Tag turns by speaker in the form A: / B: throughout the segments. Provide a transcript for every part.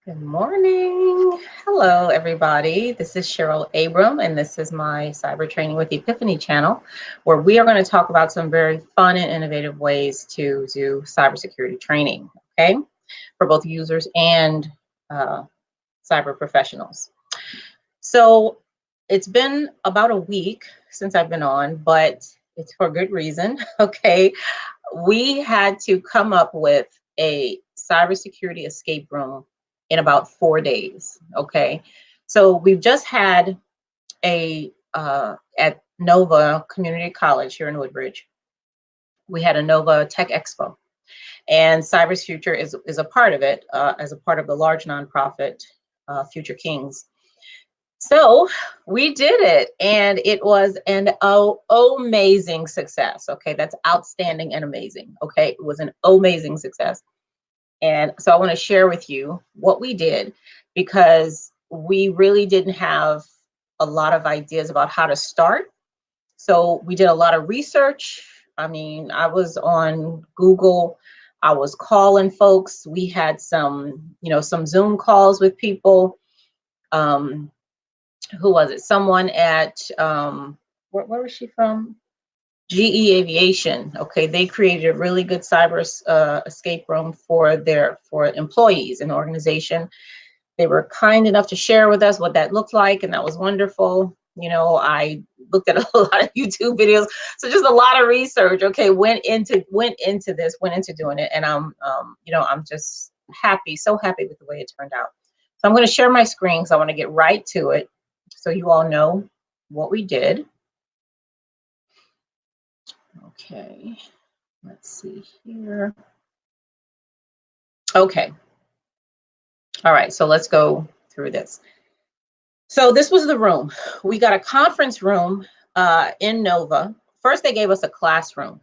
A: Good morning. Hello, everybody. This is Cheryl Abram, and this is my Cyber Training with Epiphany channel, where we are going to talk about some very fun and innovative ways to do cybersecurity training, okay, for both users and cyber professionals. So it's been about a week since I've been on, but it's for good reason, okay? We had to come up with a cybersecurity escape room in about 4 days. Okay, so we've just had a at Nova Community College here in Woodbridge. We had a Nova Tech Expo, and Cyber Future is a part of it as a part of the large nonprofit Future Kings. So we did it, and it was an amazing success. Okay, that's outstanding and amazing. Okay, it was an amazing success. And so I want to share with you what we did, because we really didn't have a lot of ideas about how to start. So we did a lot of research. I mean, I was on Google. I was calling folks. We had some Zoom calls with people. Who was it? Someone at where was she from? GE Aviation. Okay, they created a really good cyber escape room for employees in the organization. They were kind enough to share with us what that looked like, and that was wonderful. You know, I looked at a lot of YouTube videos, so just a lot of research. Okay, went into doing it, and I'm just happy, so happy with the way it turned out. So I'm going to share my screen, so I want to get right to it, so you all know what we did. Okay, let's see here. Okay. All right, so let's go through this. So this was the room. We got a conference room in Nova. First, they gave us a classroom,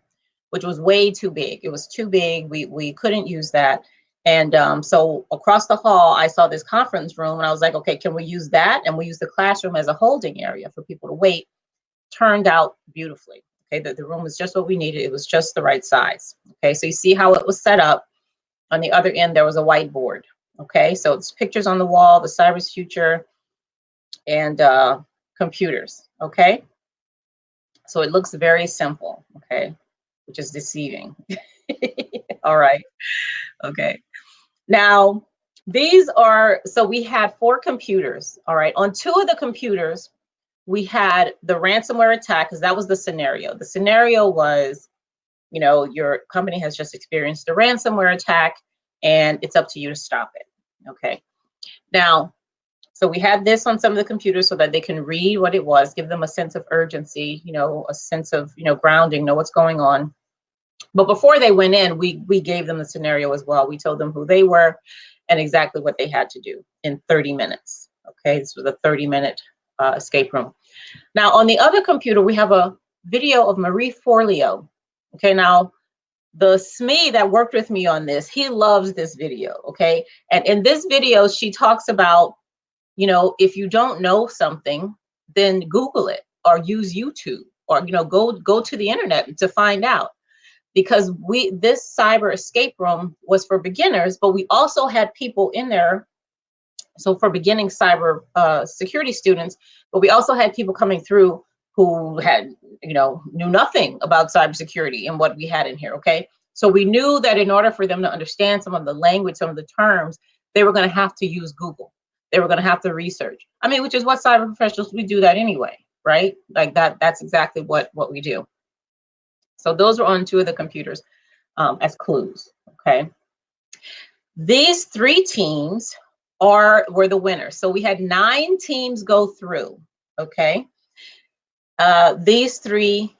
A: which was way too big. It was too big. We couldn't use that. And so across the hall, I saw this conference room, and I was like, okay, can we use that? And we used the classroom as a holding area for people to wait. Turned out beautifully. Okay, the room was just what we needed. It was just the right size. Okay, so you see how it was set up. On the other end, there was a whiteboard. Okay, so it's pictures on the wall, the Cyber Future, and computers. Okay, so it looks very simple. Okay, which is deceiving. All right. Okay. Now, so we had 4 computers. All right. On 2 of the computers, we had the ransomware attack, because that was the scenario. The scenario was, your company has just experienced a ransomware attack, and it's up to you to stop it. Okay. Now, so we had this on some of the computers so that they can read what it was, give them a sense of urgency, a sense of, grounding, know what's going on. But before they went in, we gave them the scenario as well. We told them who they were and exactly what they had to do in 30 minutes. Okay, this was a 30-minute escape room. Now, on the other computer, we have a video of Marie Forleo. Okay, now the SME that worked with me on this, he loves this video. Okay, and in this video, she talks about, if you don't know something, then Google it or use YouTube, or go to the internet to find out. Because this cyber escape room was for beginners, but we also had people in there. So for beginning cyber security students, but we also had people coming through who had, knew nothing about cybersecurity and what we had in here. Okay, so we knew that in order for them to understand some of the language, some of the terms, they were going to have to use Google. They were going to have to research. I mean, which is what cyber professionals, we do that anyway, right? Like that's exactly what we do. So those are on 2 of the computers as clues. Okay, these 3 teams were the winners. So we had 9 teams go through. Okay, these 3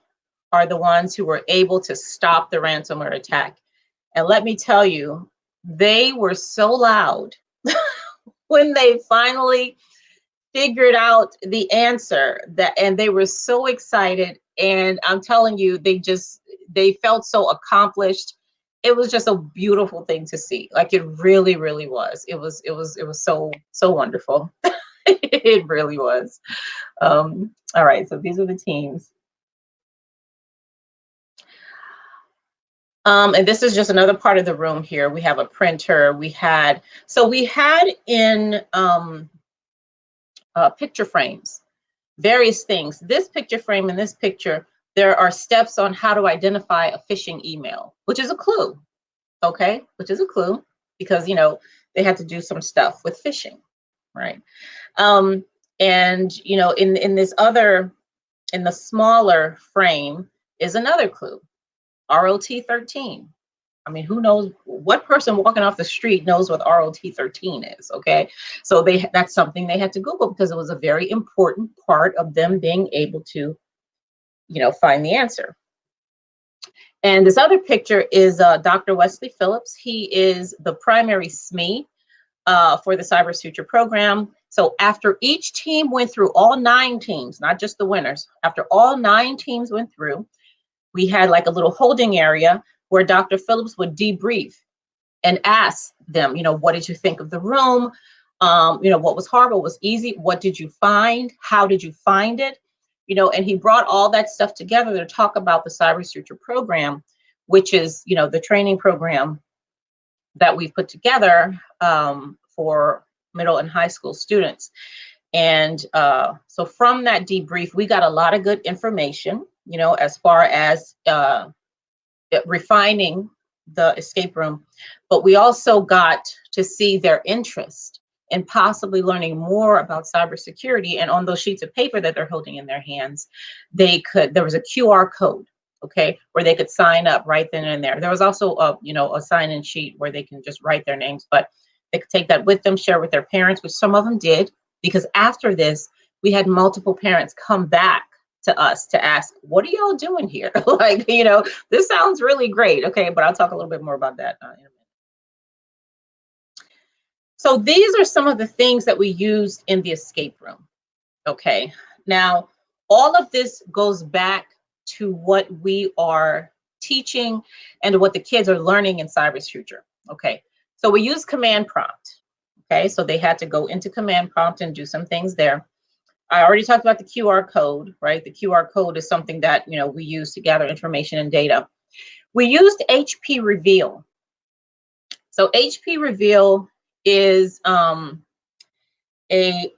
A: are the ones who were able to stop the ransomware attack. And let me tell you, they were so loud when they finally figured out the answer, and they were so excited. And I'm telling you, they felt so accomplished. It was just a beautiful thing to see. Like, it really, really was. It was so wonderful. It really was. All right, so these are the teams. And this is just another part of the room here. We have a printer. We had in picture frames, various things. This picture frame and this picture, there are steps on how to identify a phishing email, which is a clue, okay? Which is a clue because, they had to do some stuff with phishing, right? And, in this other, in the smaller frame is another clue, ROT13. I mean, who knows what person walking off the street knows what ROT13 is, okay? So that's something they had to Google because it was a very important part of them being able to, find the answer. And this other picture is Dr. Wesley Phillips. He is the primary SME for the Cybersecurity program. So after each team went through, all 9 teams, not just the winners, after all 9 teams went through, we had like a little holding area where Dr. Phillips would debrief and ask them, what did you think of the room? What was hard, what was easy? What did you find? How did you find it? And he brought all that stuff together to talk about the Cybersecurity program, which is, the training program that we've put together for middle and high school students. And so from that debrief, we got a lot of good information, as far as refining the escape room, but we also got to see their interest in possibly learning more about cybersecurity. And on those sheets of paper that they're holding in their hands, there was a QR code, okay, where they could sign up right then and there. There was also a sign-in sheet where they can just write their names, but they could take that with them, share with their parents, which some of them did, because after this, we had multiple parents come back to us to ask, what are y'all doing here? Like, this sounds really great. Okay, but I'll talk a little bit more about that in a minute. So these are some of the things that we used in the escape room. Okay, now all of this goes back to what we are teaching and what the kids are learning in Cybersecurity. Okay, so we use command prompt. Okay, so they had to go into command prompt and do some things there. I already talked about the QR code, right? The QR code is something that, we use to gather information and data. We used HP Reveal. So HP Reveal is a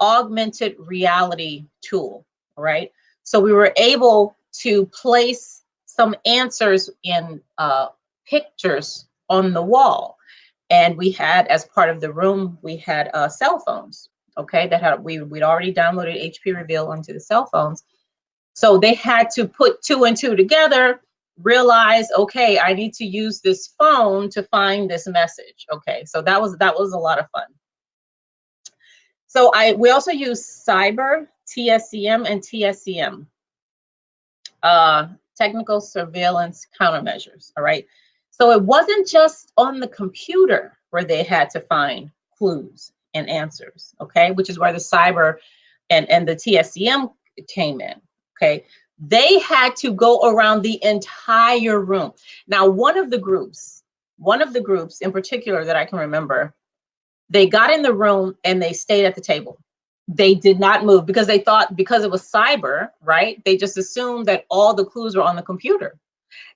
A: augmented reality tool, right? So we were able to place some answers in pictures on the wall. And we had, as part of the room, we had cell phones. Okay, we'd already downloaded HP Reveal onto the cell phones. So they had to put 2 and 2 together, realize, okay, I need to use this phone to find this message. Okay, so that was a lot of fun. So we also use Cyber, TSCM, and TSCM, technical surveillance countermeasures. All right. So it wasn't just on the computer where they had to find clues and answers, okay, which is where the cyber and the TSCM came in, okay. They had to go around the entire room. Now, one of the groups in particular that I can remember, they got in the room and they stayed at the table. They did not move because they thought, because it was cyber, right, they just assumed that all the clues were on the computer,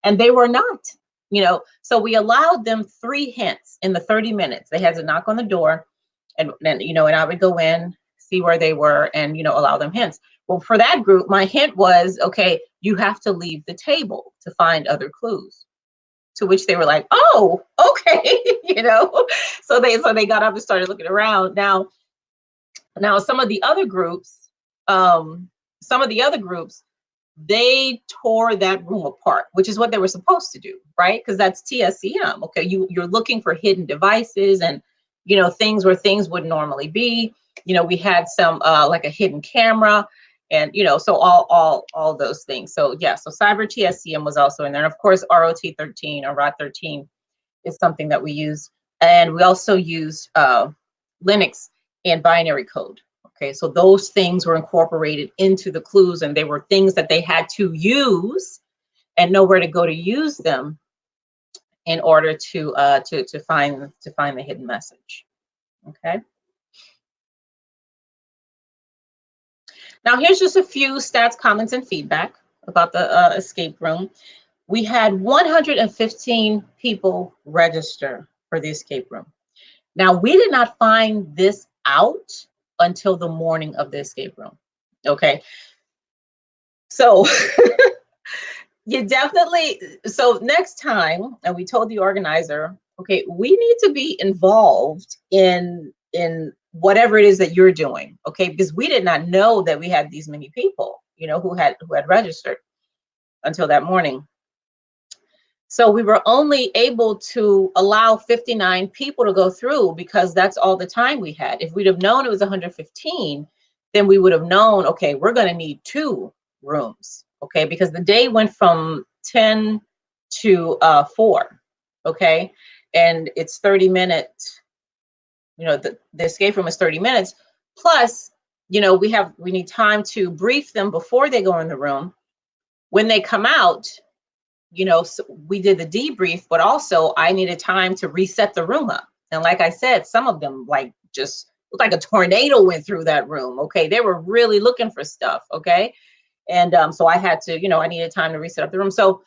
A: and they were not. So we allowed them 3 hints in the 30 minutes. They had to knock on the door, and I would go in, see where they were, and allow them hints. Well, for that group, my hint was, okay, you have to leave the table to find other clues. To which they were like, oh, okay, So they got up and started looking around. Now some of the other groups, they tore that room apart, which is what they were supposed to do, right? Because that's TSCM. Okay, you're looking for hidden devices and things where things would normally be. We had some like a hidden camera, and so all those things. So yeah, so Cyber TSCM was also in there, and of course ROT13 or ROT13 is something that we use, and we also used Linux and binary code. Okay, so those things were incorporated into the clues, and they were things that they had to use and know where to go to use them in order to find the hidden message. Okay. Now here's just a few stats, comments, and feedback about the escape room. We had 115 people register for the escape room. Now, we did not find this out until the morning of the escape room. Okay. So you definitely, so next time, and we told the organizer, okay, we need to be involved in whatever it is that you're doing, okay? Because we did not know that we had these many people, who had registered until that morning. So we were only able to allow 59 people to go through because that's all the time we had. If we'd have known it was 115, then we would have known, okay, we're going to need 2 rooms, okay? Because the day went from 10 to 4, okay? And it's 30 minutes, the escape room is 30 minutes. Plus, we need time to brief them before they go in the room. When they come out, so we did the debrief, but also I needed time to reset the room up. And like I said, some of them just looked like a tornado went through that room. Okay. They were really looking for stuff. Okay. And so I had to, I needed time to reset up the room. So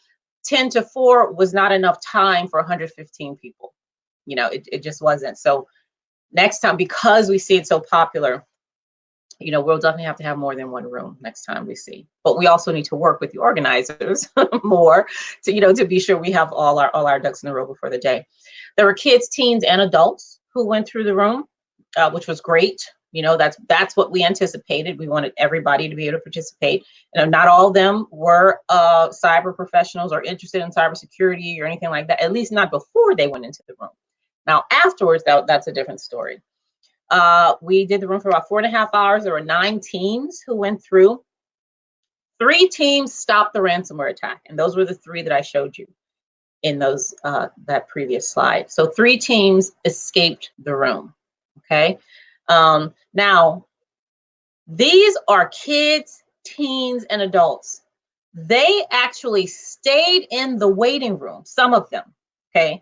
A: 10 to 4 was not enough time for 115 people. It just wasn't. So next time, because we see it so popular, we'll definitely have to have more than 1 room next time we see. But we also need to work with the organizers more to be sure we have all our ducks in a row before the day. There were kids, teens, and adults who went through the room, which was great. That's what we anticipated. We wanted everybody to be able to participate. Not all of them were cyber professionals or interested in cybersecurity or anything like that, at least not before they went into the room. Now, afterwards, that's a different story. We did the room for about 4.5 hours. There were 9 teams who went through. 3 teams stopped the ransomware attack, and those were the 3 that I showed you in those that previous slide. So 3 teams escaped the room. Okay. Now, these are kids, teens, and adults. They actually stayed in the waiting room, some of them, okay,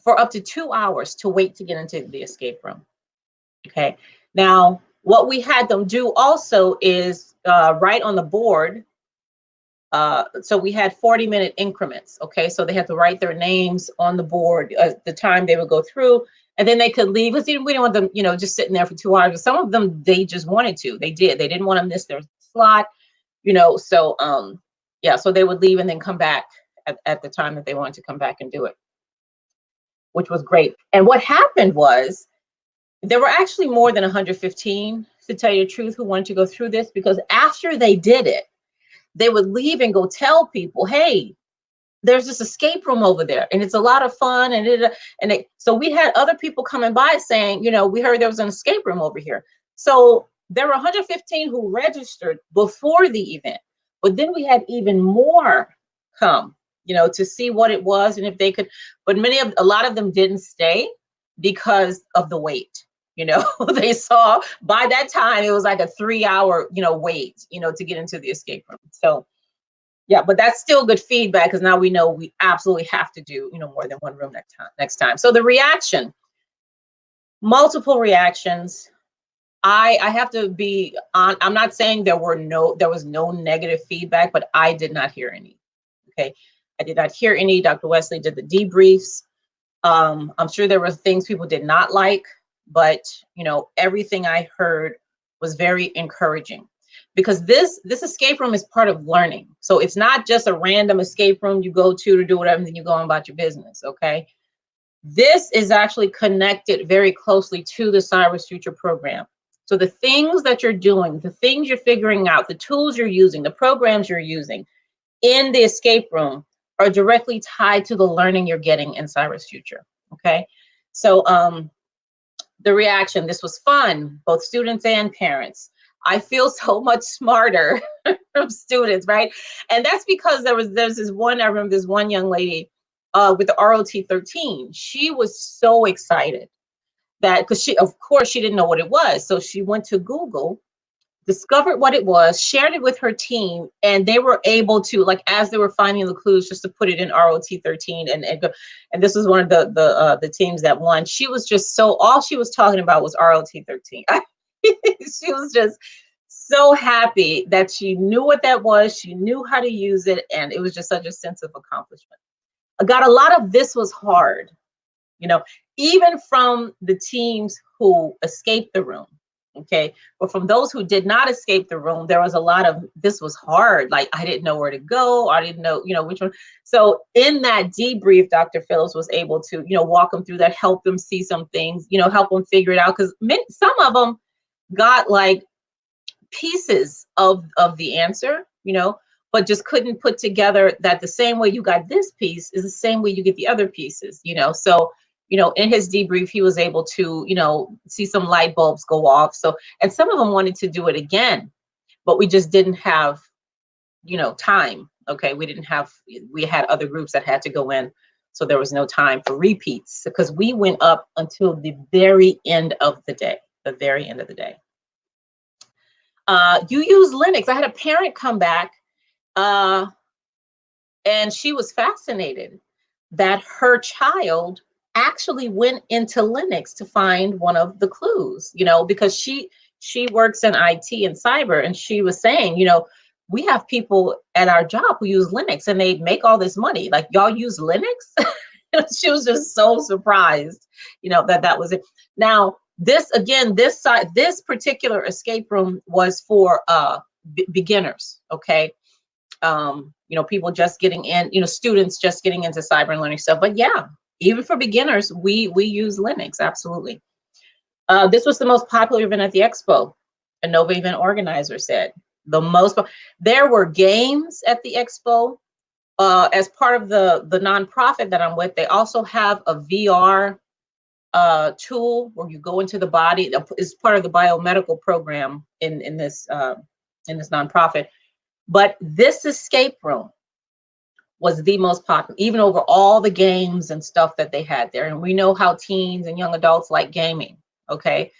A: for up to 2 hours to wait to get into the escape room. Okay. Now, what we had them do also is write on the board. So we had 40-minute increments. Okay. So they had to write their names on the board the time they would go through, and then they could leave. Because we didn't want them, just sitting there for 2 hours. But some of them, they just wanted to. They did. They didn't want to miss their slot, So, yeah. So they would leave and then come back at the time that they wanted to come back and do it, which was great. And what happened was, there were actually more than 115, to tell you the truth, who wanted to go through this, because after they did it, they would leave and go tell people, hey, there's this escape room over there and it's a lot of fun. So we had other people coming by saying, we heard there was an escape room over here. So there were 115 who registered before the event, but then we had even more come, to see what it was and if they could, but a lot of them didn't stay because of the wait. They saw by that time it was like a 3-hour, wait, to get into the escape room. So, yeah, but that's still good feedback, because now we know we absolutely have to do, more than 1 room next time. So the reaction, multiple reactions. I have to be on. I'm not saying there was no negative feedback, but I did not hear any. Okay, I did not hear any. Dr. Wesley did the debriefs. I'm sure there were things people did not like, but everything I heard was very encouraging, because this escape room is part of learning. So it's not just a random escape room you go to do whatever, and then you go on about your business. Okay, this is actually connected very closely to the Cyber Future program. So the things that you're doing, the things you're figuring out, the tools you're using, the programs you're using in the escape room are directly tied to the learning you're getting in Cyber Future. Okay, so the reaction, this was fun, both students and parents. I feel so much smarter from students, right? And that's because there's this one, I remember this one young lady with the ROT 13. She was so excited that, because of course she didn't know what it was. So she went to Google, discovered what it was, shared it with her team, and they were able to, as they were finding the clues, just to put it in ROT 13 and go. And this was one of the teams that won. She was just all she was talking about was ROT 13. She was just so happy that she knew what that was. She knew how to use it. And it was just such a sense of accomplishment. I got a lot of this was hard, you know, even from the teams who escaped the room. Okay. But from those who did not escape the room, there was a lot of this was hard. Like I didn't know where to go. I didn't know, which one. So in that debrief, Dr. Phillips was able to, walk them through that, help them see some things, help them figure it out. Because some of them got like pieces of the answer, but just couldn't put together that the same way you got this piece is the same way you get the other pieces, So, in his debrief, he was able to, see some light bulbs go off. So, and some of them wanted to do it again, but we just didn't have, time. Okay. We had other groups that had to go in. So there was no time for repeats because we went up until the very end of the day, You use Linux. I had a parent come back and she was fascinated that her child actually went into Linux to find one of the clues, because she works in IT and cyber, and she was saying, we have people at our job who use Linux and they make all this money. Like, y'all use Linux? She was just so surprised, that was it. Now, this particular escape room was for beginners, okay? People just getting in, students just getting into cyber and learning stuff. But yeah, even for beginners, we use Linux, absolutely. This was the most popular event at the expo, a Nova event organizer said. There were games at the expo. As part of the nonprofit that I'm with, they also have a VR tool where you go into the body. Is part of the biomedical program in this nonprofit. But this escape room was the most popular, even over all the games and stuff that they had there. And we know how teens and young adults like gaming. Okay.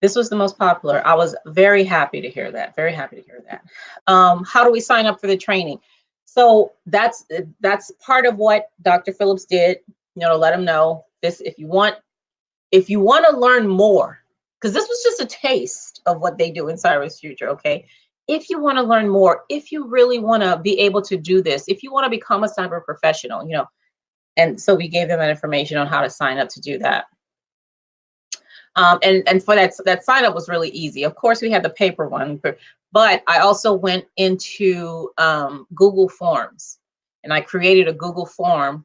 A: This was the most popular. I was very happy to hear that. Very happy to hear that. How do we sign up for the training? So that's part of what Dr. Phillips did, let them know this. If you want to learn more, because this was just a taste of what they do in Cyber's future. Okay. If you want to learn more, if you really want to be able to do this, if you want to become a cyber professional, and so we gave them that information on how to sign up to do that. And for that sign up was really easy. Of course, we had the paper one, but I also went into Google Forms, and I created a Google form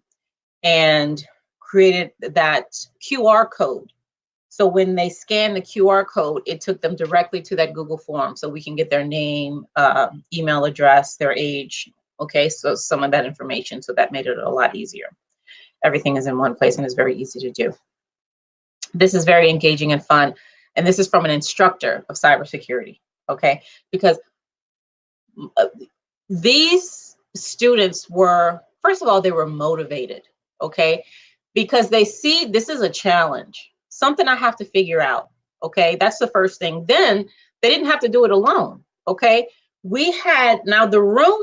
A: and created that QR code. So when they scan the QR code, it took them directly to that Google form, so we can get their name, email address, their age. Okay, so some of that information. So that made it a lot easier. Everything is in one place and is very easy to do. This is very engaging and fun. And this is from an instructor of cybersecurity, okay? Because these students were, first of all, they were motivated, okay? Because they see this is a challenge, something I have to figure out, okay? That's the first thing. Then they didn't have to do it alone, okay? Now the room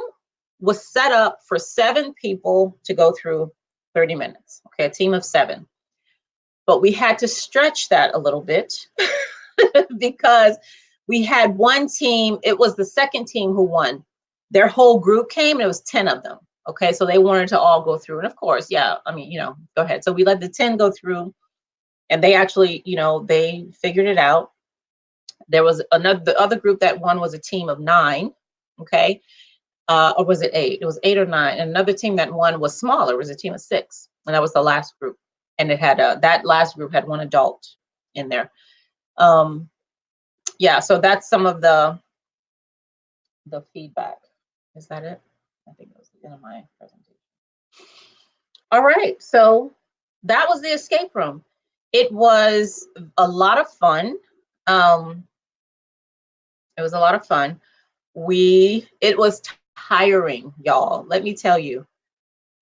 A: was set up for 7 people to go through 30 minutes, okay? A team of 7. But we had to stretch that a little bit because we had one team, it was the second team who won. Their whole group came, and it was 10 of them. Okay, so they wanted to all go through. And of course, yeah, I mean, go ahead. So we let the 10 go through, and they actually, they figured it out. There was the other group that won was a team of 9, okay? Or was it 8? It was 8 or 9. And another team that won was smaller, it was a team of 6. And that was the last group. And it had that last group had 1 adult in there. Yeah, so that's some of the feedback. Is that it? I think that was the end of my presentation. All right, so that was the escape room. It was a lot of fun. It was a lot of fun. It was tiring, y'all. Let me tell you.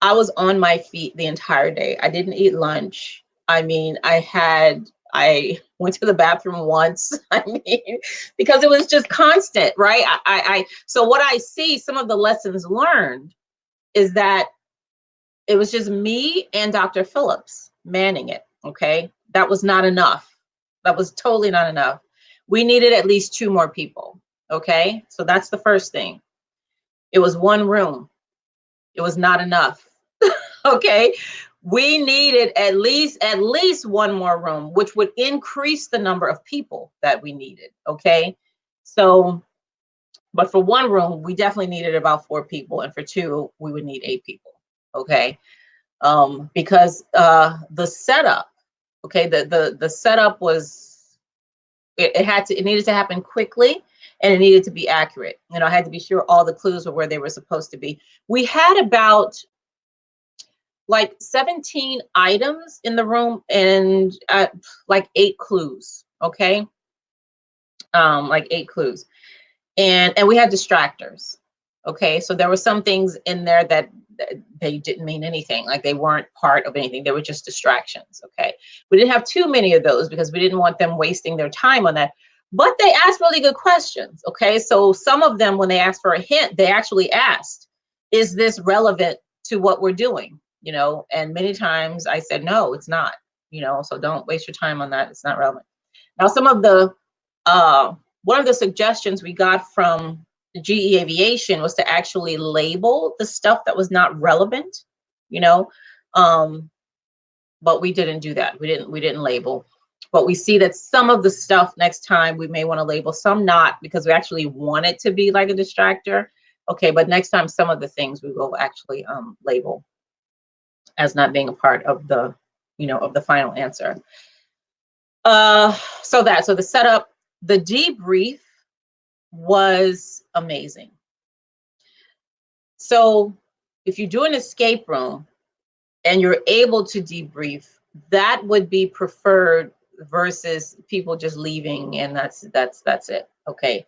A: I was on my feet the entire day. I didn't eat lunch. I mean, I went to the bathroom once. I mean, because it was just constant, right? So what I see, some of the lessons learned is that it was just me and Dr. Phillips manning it, okay? That was not enough. That was totally not enough. We needed at least 2 more people. Okay, so that's the first thing. It was one room. It was not enough. Okay, we needed at least one more room, which would increase the number of people that we needed. Okay, so but for one room, we definitely needed about 4 people, and for 2, we would need 8 people. Okay, because the setup, okay, the setup was it needed to happen quickly, and it needed to be accurate. You know, I had to be sure all the clues were where they were supposed to be. We had about like 17 items in the room and like 8 clues. Okay, like 8 clues, and we had distractors. Okay, so there were some things in there that they didn't mean anything, like they weren't part of anything, they were just distractions. Okay, we didn't have too many of those because we didn't want them wasting their time on that, but they asked really good questions. Okay, so some of them, when they asked for a hint, they actually asked, is this relevant to what we're doing? You know, and many times I said, no, it's not. You know, so don't waste your time on that, it's not relevant. Now, some of the one of the suggestions we got from the GE Aviation was to actually label the stuff that was not relevant, you know, um, but we didn't do that. We didn't label. But we see that some of the stuff next time we may want to label, some not, because we actually want it to be like a distractor. Okay, but next time some of the things we will actually label as not being a part of the, you know, of the final answer. So the setup, the debrief was amazing. So if you do an escape room and you're able to debrief, that would be preferred versus people just leaving and that's it. Okay,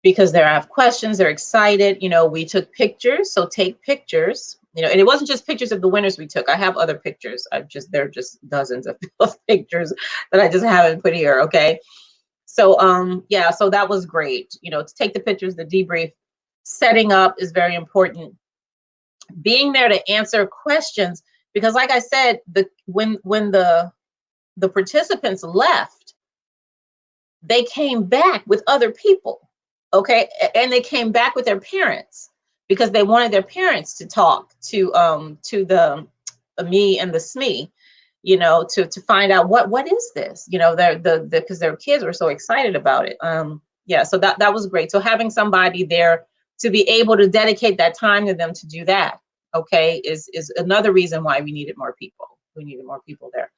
A: because they have questions, they're excited. You know, we took pictures, so take pictures. You know, and it wasn't just pictures of the winners we took. I have other pictures. There are just dozens of pictures that I just haven't put here. Okay, so yeah, so that was great. You know, to take the pictures, the debrief. Setting up is very important. Being there to answer questions, because like I said, when the participants left, they came back with other people. Okay, and they came back with their parents because they wanted their parents to talk to the me and the SME, you know, to find out what is this, you know, because their kids were so excited about it. Yeah, so that was great. So having somebody there to be able to dedicate that time to them to do that, okay, is another reason why we needed more people. We needed more people there.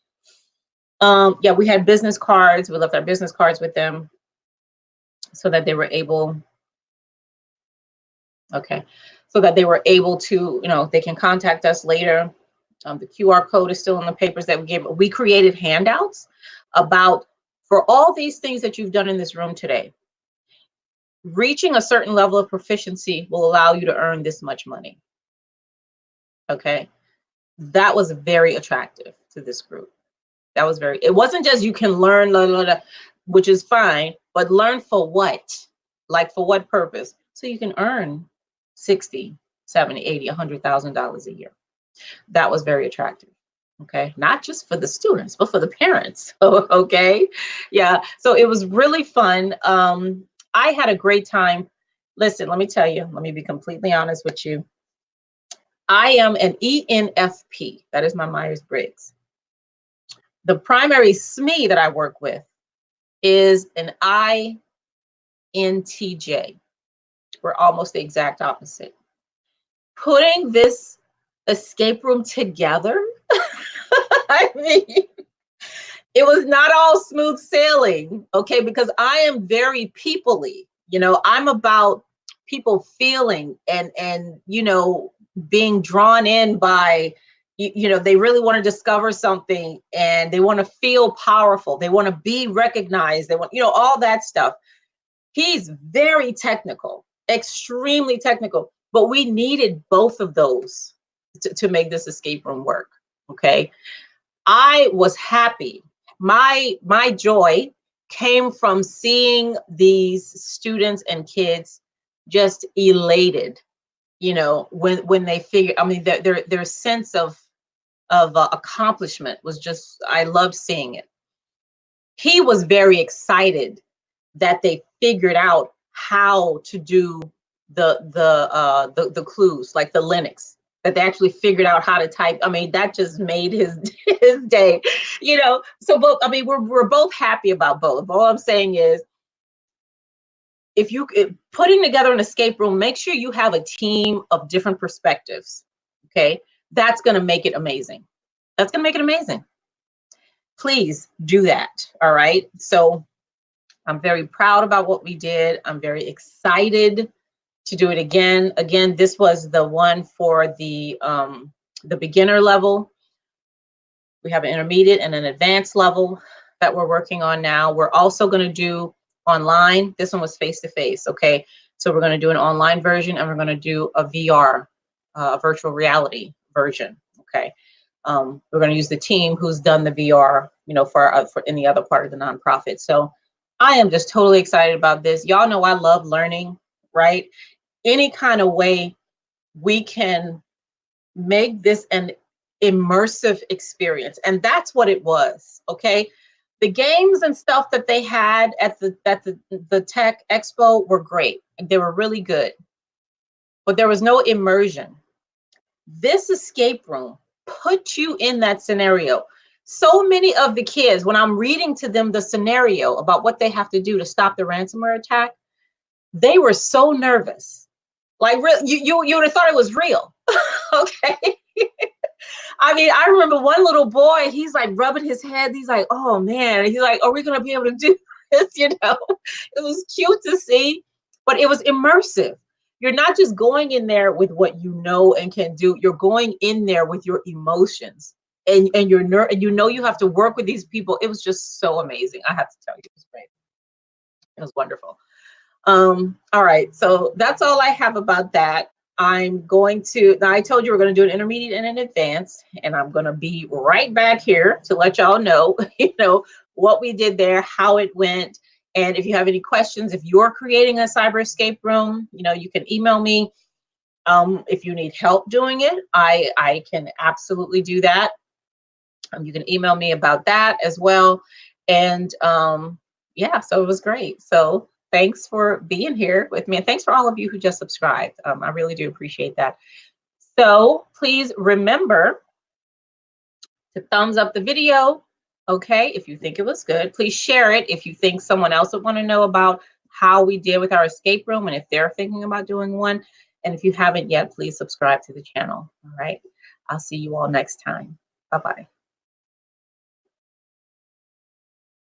A: Yeah, we had business cards. We left our business cards with them so that they were able, okay, so that they were able to, you know, they can contact us later. The QR code is still in the papers that we gave. We created handouts about, for all these things that you've done in this room today, reaching a certain level of proficiency will allow you to earn this much money. Okay, that was very attractive to this group. That was very, it wasn't just you can learn, which is fine, but learn for what? Like for what purpose? So you can earn 60, 70, 80, $100,000 a year. That was very attractive. Okay, not just for the students, but for the parents. Okay, yeah. So it was really fun. I had a great time. Listen, let me tell you, let me be completely honest with you. I am an ENFP. That is my Myers-Briggs. The primary SME that I work with is an INTJ. We're almost the exact opposite. Putting this escape room together, I mean, it was not all smooth sailing, okay, because I am very people-y. You know, I'm about people feeling and you know, being drawn in by, you know, they really want to discover something and they want to feel powerful. They want to be recognized. They want, you know, all that stuff. He's very technical, extremely technical, but we needed both of those to make this escape room work. Okay, I was happy. My joy came from seeing these students and kids just elated, you know, when they figure, I mean, their sense of accomplishment was just, I loved seeing it. He was very excited that they figured out how to do the clues, like the Linux, that they actually figured out how to type. I mean, that just made his his day, you know. So both, I mean, we're both happy about both. All I'm saying is, if putting together an escape room, make sure you have a team of different perspectives. Okay, that's going to make it amazing. That's going to make it amazing. Please do that. All right. So I'm very proud about what we did. I'm very excited to do it again. Again, this was the one for the beginner level. We have an intermediate and an advanced level that we're working on now. We're also going to do online. This one was face-to-face, okay? So we're going to do an online version, and we're going to do a VR, virtual reality version, okay? We're going to use the team who's done the VR, you know, for in the other part of the nonprofit. So I am just totally excited about this. Y'all know I love learning, right? Any kind of way we can make this an immersive experience, and that's what it was. Okay, the games and stuff that they had at the tech expo were great. They were really good, but there was no immersion. This escape room put you in that scenario. So many of the kids, when I'm reading to them the scenario about what they have to do to stop the ransomware attack, they were so nervous. Like, you would have thought it was real. Okay. I mean, I remember one little boy, he's like rubbing his head. He's like, oh man. He's like, are we going to be able to do this? You know, it was cute to see, but it was immersive. You're not just going in there with what you know and can do. You're going in there with your emotions and your and you know you have to work with these people. It was just so amazing. I have to tell you, it was great. It was wonderful. All right, so that's all I have about that. I'm going to, now I told you we're going to do an intermediate and an advanced, and I'm going to be right back here to let y'all know, you know, what we did there, how it went. And if you have any questions, if you're creating a cyber escape room, you know, you can email me. If you need help doing it, I can absolutely do that. You can email me about that as well. And yeah, so it was great. So thanks for being here with me. And thanks for all of you who just subscribed. I really do appreciate that. So please remember to thumbs up the video. Okay, if you think it was good, please share it. If you think someone else would want to know about how we did with our escape room and if they're thinking about doing one. And if you haven't yet, please subscribe to the channel. All right, I'll see you all next time. Bye-bye.